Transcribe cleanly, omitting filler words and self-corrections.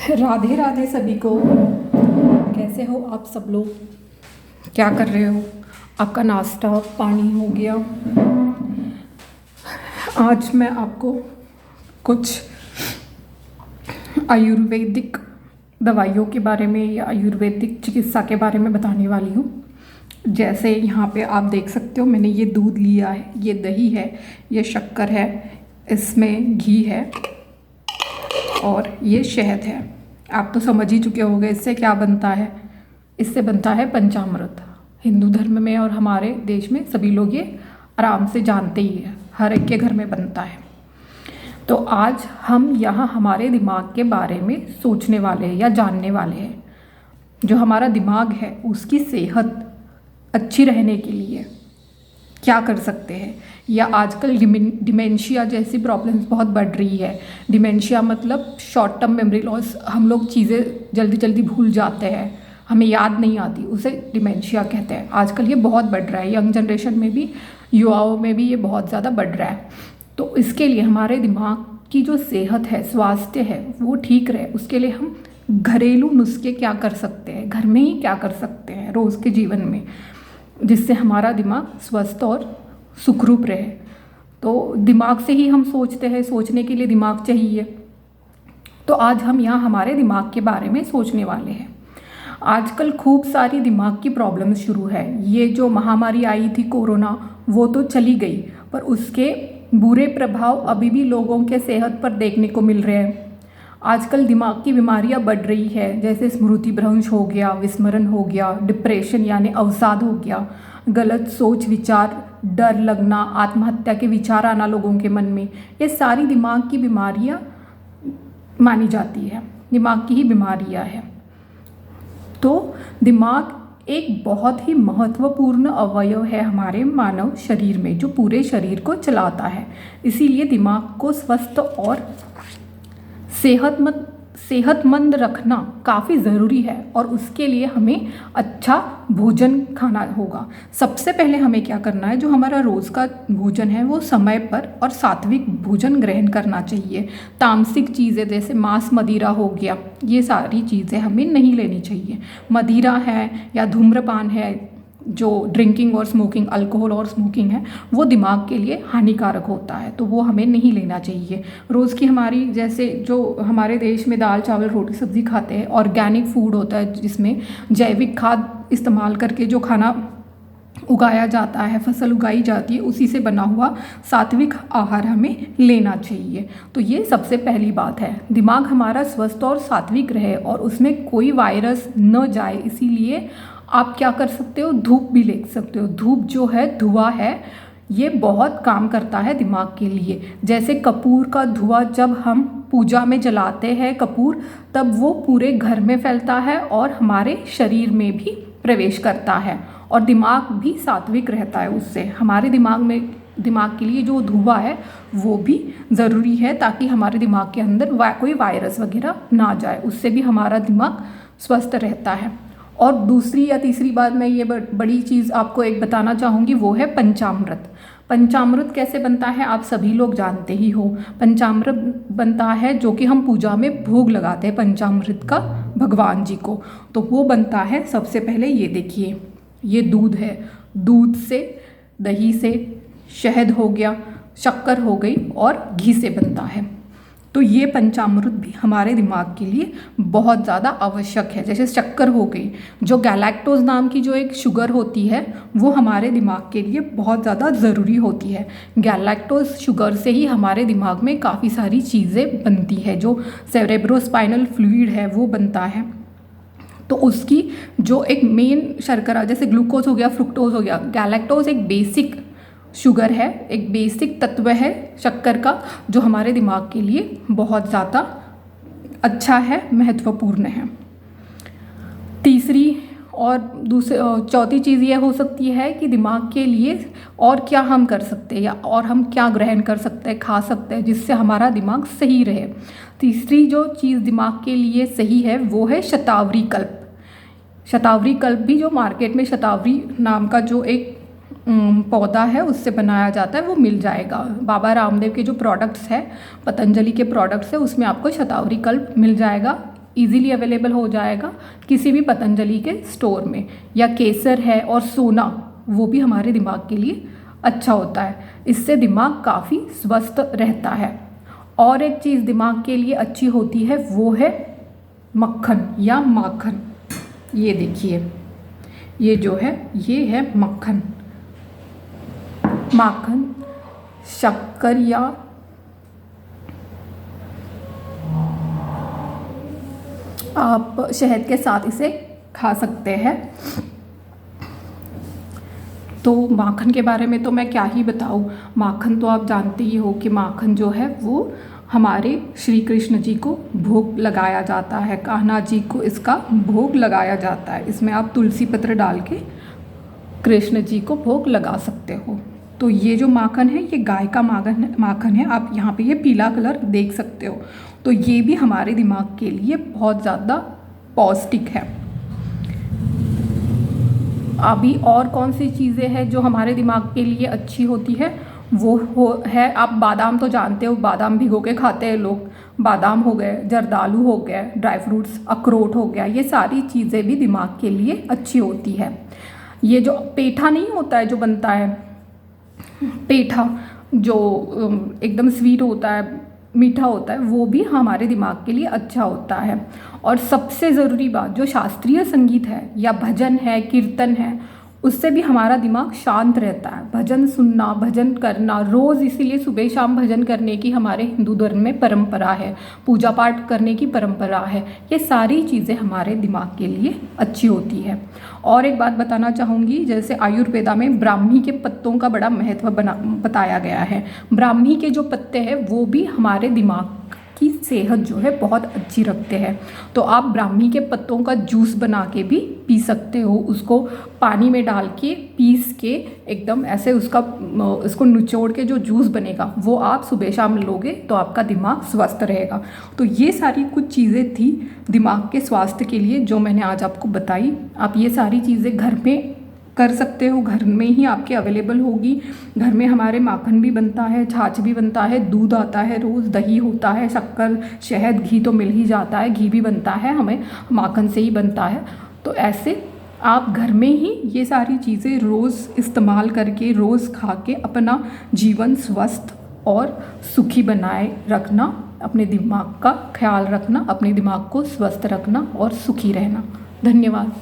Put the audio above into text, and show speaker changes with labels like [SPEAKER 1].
[SPEAKER 1] राधे राधे सभी को। कैसे हो आप सब लोग? क्या कर रहे हो? आपका नाश्ता पानी हो गया? आज मैं आपको कुछ आयुर्वेदिक दवाइयों के बारे में या आयुर्वेदिक चिकित्सा के बारे में बताने वाली हूँ। जैसे यहाँ पे आप देख सकते हो, मैंने ये दूध लिया है, ये दही है, ये शक्कर है, इसमें घी है और ये शहद है। आप तो समझ ही चुके होंगे इससे क्या बनता है। इससे बनता है पंचामृत। हिंदू धर्म में और हमारे देश में सभी लोग ये आराम से जानते ही है, हर एक के घर में बनता है। तो आज हम यहाँ हमारे दिमाग के बारे में सोचने वाले हैं या जानने वाले हैं। जो हमारा दिमाग है उसकी सेहत अच्छी रहने के लिए क्या कर सकते हैं, या आजकल डिमेंशिया जैसी प्रॉब्लम्स बहुत बढ़ रही है। डिमेंशिया मतलब शॉर्ट टर्म मेमोरी लॉस। हम लोग चीज़ें जल्दी जल्दी भूल जाते हैं, हमें याद नहीं आती, उसे डिमेंशिया कहते हैं। आजकल ये बहुत बढ़ रहा है, यंग जनरेशन में भी, युवाओं में भी ये बहुत ज़्यादा बढ़ रहा है। तो इसके लिए हमारे दिमाग की जो सेहत है, स्वास्थ्य है, वो ठीक रहे, उसके लिए हम घरेलू नुस्खे क्या कर सकते हैं, घर में ही क्या कर सकते हैं रोज़ के जीवन में, जिससे हमारा दिमाग स्वस्थ और सुखरूप रहे। तो दिमाग से ही हम सोचते हैं, सोचने के लिए दिमाग चाहिए। तो आज हम यहाँ हमारे दिमाग के बारे में सोचने वाले हैं। आजकल खूब सारी दिमाग की प्रॉब्लम्स शुरू है। ये जो महामारी आई थी कोरोना, वो तो चली गई, पर उसके बुरे प्रभाव अभी भी लोगों के सेहत पर देखने को मिल रहे हैं। आजकल दिमाग की बीमारियां बढ़ रही है, जैसे स्मृति भ्रंश हो गया, विस्मरण हो गया, डिप्रेशन यानी अवसाद हो गया, गलत सोच विचार, डर लगना, आत्महत्या के विचार आना लोगों के मन में। ये सारी दिमाग की बीमारियां मानी जाती है, दिमाग की ही बीमारियां हैं। तो दिमाग एक बहुत ही महत्वपूर्ण अवयव है हमारे मानव शरीर में, जो पूरे शरीर को चलाता है। इसीलिए दिमाग को स्वस्थ और सेहतमंद रखना काफ़ी ज़रूरी है, और उसके लिए हमें अच्छा भोजन खाना होगा। सबसे पहले हमें क्या करना है, जो हमारा रोज़ का भोजन है वो समय पर और सात्विक भोजन ग्रहण करना चाहिए। तामसिक चीज़ें जैसे मांस मदिरा हो गया, ये सारी चीज़ें हमें नहीं लेनी चाहिए। मदिरा है या धूम्रपान है, जो ड्रिंकिंग और स्मोकिंग, अल्कोहल और स्मोकिंग है, वो दिमाग के लिए हानिकारक होता है, तो वो हमें नहीं लेना चाहिए। रोज़ की हमारी, जैसे जो हमारे देश में दाल चावल रोटी सब्ज़ी खाते हैं, ऑर्गेनिक फूड होता है जिसमें जैविक खाद इस्तेमाल करके जो खाना उगाया जाता है, फसल उगाई जाती है, उसी से बना हुआ सात्विक आहार हमें लेना चाहिए। तो ये सबसे पहली बात है, दिमाग हमारा स्वस्थ और सात्विक रहे और उसमें कोई वायरस न जाए। इसीलिए आप क्या कर सकते हो, धूप भी ले सकते हो। धूप जो है, धुआं है, ये बहुत काम करता है दिमाग के लिए। जैसे कपूर का धुआं जब हम पूजा में जलाते हैं कपूर, तब वो पूरे घर में फैलता है और हमारे शरीर में भी प्रवेश करता है, और दिमाग भी सात्विक रहता है उससे। हमारे दिमाग के लिए जो धुआं है वो भी ज़रूरी है, ताकि हमारे दिमाग के अंदर कोई वायरस वगैरह ना जाए, उससे भी हमारा दिमाग स्वस्थ रहता है। और दूसरी या तीसरी बात मैं ये बड़ी चीज़ आपको एक बताना चाहूँगी, वो है पंचामृत। पंचामृत कैसे बनता है आप सभी लोग जानते ही हो। पंचामृत बनता है जो कि हम पूजा में भोग लगाते हैं पंचामृत का भगवान जी को। तो वो बनता है, सबसे पहले ये देखिए, ये दूध है, दूध से, दही से, शहद हो गया, शक्कर हो गई और घी से बनता है। तो ये पंचामृत भी हमारे दिमाग के लिए बहुत ज़्यादा आवश्यक है। जैसे शक्कर हो गई, जो गैलेक्टोज नाम की जो एक शुगर होती है, वो हमारे दिमाग के लिए बहुत ज़्यादा ज़रूरी होती है। गैलेक्टोज शुगर से ही हमारे दिमाग में काफ़ी सारी चीज़ें बनती है, जो सेरेब्रोस्पाइनल फ्लूइड है वो बनता है। तो उसकी जो एक मेन शर्करा, जैसे ग्लूकोज हो गया, फ्रुक्टोज हो गया, गैलेक्टोज एक बेसिक शुगर है, एक बेसिक तत्व है शक्कर का, जो हमारे दिमाग के लिए बहुत ज़्यादा अच्छा है, महत्वपूर्ण है। तीसरी और चौथी चीज़ ये हो सकती है कि दिमाग के लिए और क्या हम कर सकते हैं, या और हम क्या ग्रहण कर सकते हैं, खा सकते हैं, जिससे हमारा दिमाग सही रहे। तीसरी जो चीज़ दिमाग के लिए सही है वो है शतावरी कल्प। शतावरी कल्प भी जो मार्केट में शतावरी नाम का जो एक पौधा है उससे बनाया जाता है, वो मिल जाएगा। बाबा रामदेव के जो प्रोडक्ट्स है, पतंजलि के प्रोडक्ट्स है, उसमें आपको शतावरी कल्प मिल जाएगा। इजीली अवेलेबल हो जाएगा किसी भी पतंजलि के स्टोर में। या केसर है और सोना, वो भी हमारे दिमाग के लिए अच्छा होता है, इससे दिमाग काफ़ी स्वस्थ रहता है। और एक चीज़ दिमाग के लिए अच्छी होती है, वो है मक्खन या माखन। ये देखिए, ये जो है ये है मक्खन। माखन शक्कर या आप शहद के साथ इसे खा सकते हैं। तो माखन के बारे में तो मैं क्या ही बताऊँ, माखन तो आप जानते ही हो कि माखन जो है वो हमारे श्री कृष्ण जी को भोग लगाया जाता है, कान्हा जी को इसका भोग लगाया जाता है। इसमें आप तुलसी पत्र डाल के कृष्ण जी को भोग लगा सकते हो। तो ये जो माखन है ये गाय का माखन है। आप यहाँ पे ये पीला कलर देख सकते हो। तो ये भी हमारे दिमाग के लिए बहुत ज़्यादा पौष्टिक है। अभी और कौन सी चीज़ें हैं जो हमारे दिमाग के लिए अच्छी होती है, वो है, आप बादाम तो जानते हो, बादाम भिगो के खाते हैं लोग। बादाम हो गए, जर्दालू हो गए, ड्राई फ्रूट्स, अखरोट हो गया, ये सारी चीज़ें भी दिमाग के लिए अच्छी होती है। ये जो पेठा नहीं होता है जो बनता है, पेठा जो एकदम स्वीट होता है, मीठा होता है, वो भी हमारे दिमाग के लिए अच्छा होता है। और सबसे ज़रूरी बात, जो शास्त्रीय संगीत है या भजन है, कीर्तन है, उससे भी हमारा दिमाग शांत रहता है। भजन सुनना, भजन करना रोज़, इसीलिए सुबह शाम भजन करने की हमारे हिंदू धर्म में परंपरा है, पूजा पाठ करने की परंपरा है। ये सारी चीज़ें हमारे दिमाग के लिए अच्छी होती है। और एक बात बताना चाहूँगी, जैसे आयुर्वेदा में ब्राह्मी के पत्तों का बड़ा महत्व बताया गया है। ब्राह्मी के जो पत्ते हैं वो भी हमारे दिमाग की सेहत जो है बहुत अच्छी रखते हैं। तो आप ब्राह्मी के पत्तों का जूस बना के भी पी सकते हो। उसको पानी में डाल के पीस के एकदम ऐसे उसको निचोड़ के जो जूस बनेगा वो आप सुबह शाम लोगे तो आपका दिमाग स्वस्थ रहेगा। तो ये सारी कुछ चीज़ें थी दिमाग के स्वास्थ्य के लिए जो मैंने आज आपको बताई। आप ये सारी चीज़ें घर में कर सकते हो, घर में ही आपके अवेलेबल होगी। घर में हमारे माखन भी बनता है, छाछ भी बनता है, दूध आता है रोज़, दही होता है, शक्कर, शहद, घी तो मिल ही जाता है, घी भी बनता है, हमें माखन से ही बनता है। तो ऐसे आप घर में ही ये सारी चीज़ें रोज़ इस्तेमाल करके, रोज़ खा के अपना जीवन स्वस्थ और सुखी बनाए रखना, अपने दिमाग का ख्याल रखना, अपने दिमाग को स्वस्थ रखना और सुखी रहना। धन्यवाद।